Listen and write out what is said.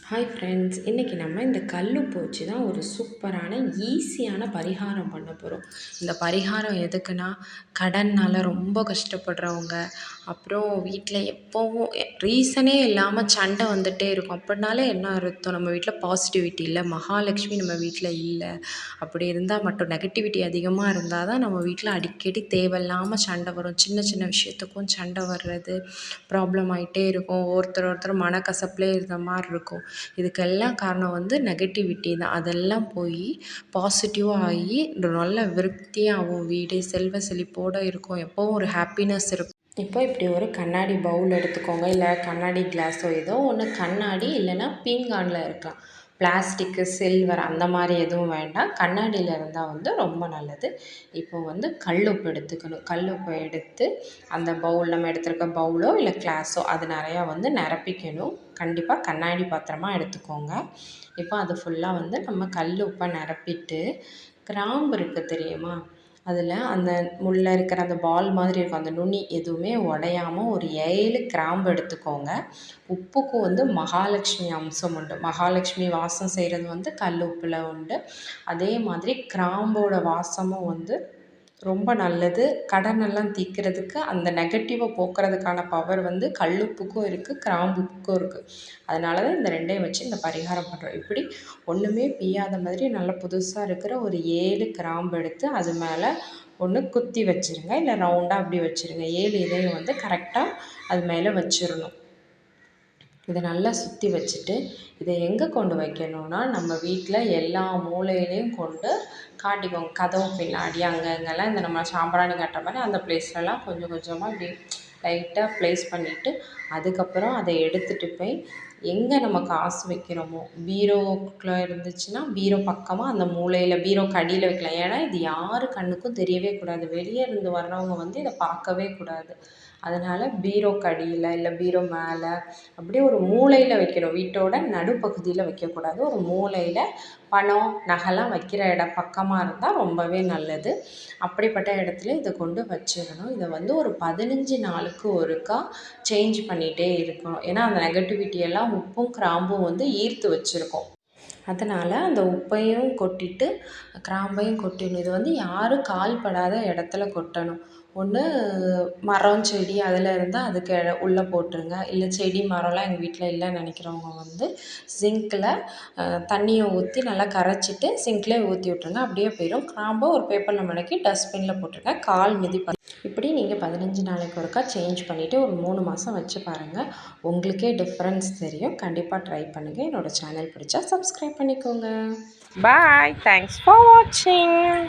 Hi friends, இன்றைக்கி நம்ம இந்த கல்லுப்பு வச்சு தான் ஒரு சூப்பரான ஈஸியான பரிகாரம் பண்ண போகிறோம். இந்த பரிகாரம் எதுக்குன்னா, கடனால் ரொம்ப கஷ்டப்படுறவங்க, அப்புறம் வீட்டில் எப்போவும் ரீசனே இல்லாமல் சண்டை வந்துகிட்டே இருக்கும். அப்படினாலே என்ன அர்த்தம்? நம்ம வீட்டில் பாசிட்டிவிட்டி இல்லை, மகாலட்சுமி நம்ம வீட்டில் இல்லை. அப்படி இருந்தால் மட்டும் நெகட்டிவிட்டி அதிகமாக இருந்தால் தான் நம்ம வீட்டில் அடிக்கடி தேவையில்லாமல் சண்டை வரும். சின்ன சின்ன விஷயத்துக்கும் சண்டை வர்றது, ப்ராப்ளம் ஆகிட்டே இருக்கும். ஒருத்தர் மனக்கசப்புலே இருந்த மாதிரி இருக்கும். இதுக்கெல்லாம் காரணம் நெகட்டிவிட்டி தான். அதெல்லாம் போய் பாசிட்டிவாக ஆகி நல்ல விருத்தியாகும். வீடே செல்வ செழிப்போடு இருக்கும். எப்போவும் ஒரு ஹாப்பினஸ் இருக்கும். இப்போ இப்படி ஒரு கண்ணாடி பவுல் எடுத்துக்கோங்க, இல்லை கண்ணாடி கிளாஸோ ஏதோ ஒன்று. கண்ணாடி இல்லைன்னா பீங்கானில் இருக்கலாம். பிளாஸ்டிக்கு, சில்வர் அந்த மாதிரி எதுவும் வேண்டாம். கண்ணாடியில் இருந்தால் ரொம்ப நல்லது. இப்போ கல்லுப்பு எடுத்துக்கணும். கல்லுப்பை எடுத்து அந்த பவுல், நம்ம எடுத்துருக்க பவுலோ இல்லை கிளாஸோ, அது நிறையா நிரப்பிக்கணும். கண்டிப்பாக கண்ணாடி பாத்திரமா எடுத்துக்கோங்க. இப்போ அது ஃபுல்லாக நம்ம கல்லுப்பை நிரப்பிட்டு, கிராம்பு இருக்குது தெரியுமா? அதில் அந்த முள்ளே இருக்கிற அந்த பால் மாதிரி இருக்கும், அந்த நுனி எதுவுமே உடையாமல் ஒரு 7 கிராம்பு எடுத்துக்கோங்க. உப்புக்கும் மகாலட்சுமி அம்சம் உண்டு. மகாலட்சுமி வாசம் செய்கிறது கல் உப்பில் உண்டு. அதே மாதிரி கிராம்போட வாசமும் ரொம்ப நல்லது. கடனெல்லாம் தீர்க்கிறதுக்கு, அந்த நெகட்டிவை போக்குறதுக்கான பவர் கல்லுப்புக்கும் இருக்குது, கிராம்புக்கும் இருக்குது. அதனால தான் இந்த 2யும் வச்சு இந்த பரிகாரம் பண்ணுறோம். இப்படி ஒன்றுமே பிய்யாத மாதிரி நல்லா புதுசாக இருக்கிற ஒரு 7 கிராம்பு எடுத்து அது மேலே ஒன்று குத்தி வச்சுருங்க, இல்லை ரவுண்டாக அப்படி வச்சுருங்க. 7 இதையும் கரெக்டாக அது மேலே வச்சிடணும். இதை நல்லா சுற்றி வச்சுட்டு, இதை எங்கே கொண்டு வைக்கணும்னா, நம்ம வீட்டில் எல்லா மூலையிலையும் கொண்டு காட்டிக்கோங்க. கதவு பின்னாடி அங்கே இங்கெல்லாம் இந்த நம்ம சாம்பிராணி காட்டுற மாதிரி அந்த பிளேஸ்லலாம் கொஞ்சம் கொஞ்சமாக இப்படி லைட்டாக ப்ளேஸ் பண்ணிவிட்டு, அதுக்கப்புறம் அதை எடுத்துகிட்டு போய் எங்கே நம்ம காசு வைக்கிறோமோ, பீரோக்குள்ளே இருந்துச்சுன்னா பீரோ பக்கமாக அந்த மூலையில், பீரோக்கு அடியில் வைக்கலாம். ஏன்னா இது யார் கண்ணுக்கும் தெரியவே கூடாது. வெளியே இருந்து வர்றவங்க இதை பார்க்கவே கூடாது. அதனால் பீரோக்கு அடியில் இல்லை பீரோ மேலே அப்படியே ஒரு மூலையில் வைக்கணும். வீட்டோட நடுப்பகுதியில் வைக்கக்கூடாது. ஒரு மூலையில் பணம், நகைலாம் வைக்கிற இடம் பக்கமாக இருந்தால் ரொம்பவே நல்லது. அப்படிப்பட்ட இடத்துல இதை கொண்டு வச்சிடணும். இதை ஒரு 15 நாளுக்கு ஒருக்கா சேஞ்ச் பண்ணிகிட்டே இருக்கணும். ஏன்னா அந்த நெகட்டிவிட்டியெல்லாம் உப்பும் கிராம்பும் ஈர்த்து வச்சுருக்கோம். அதனால் அந்த உப்பையும் கொட்டிட்டு கிராம்பையும் கொட்டிடணும். இது யாரும் கால் படாத இடத்துல கொட்டணும். ஒன்று மரம், செடி அதில் இருந்தால் அதுக்கு உள்ளே போட்டுருங்க. இல்லை செடி, மரம்லாம் எங்கள் வீட்டில் இல்லைன்னு நினைக்கிறவங்க சிங்க்கில் தண்ணியை ஊற்றி நல்லா கரைச்சிட்டு சிங்க்லேயே ஊற்றி விட்ருங்க. அப்படியே போயிடும். கிராம்பை ஒரு பேப்பரில் மடக்கி டஸ்ட்பினில் போட்டுருங்க. கால் மிதி. இப்படி நீங்கள் 15 நாளைக்கு ஒருக்கா சேஞ்ச் பண்ணிவிட்டு ஒரு 3 மாதம் வச்சு பாருங்கள். உங்களுக்கே டிஃப்ரென்ஸ் தெரியும். கண்டிப்பாக ட்ரை பண்ணுங்கள். என்னோடய சேனல் பிடிச்சா சப்ஸ்கிரைப் பண்ணிக்கோங்க. பாய். தேங்க்ஸ் ஃபார் வாட்சிங்.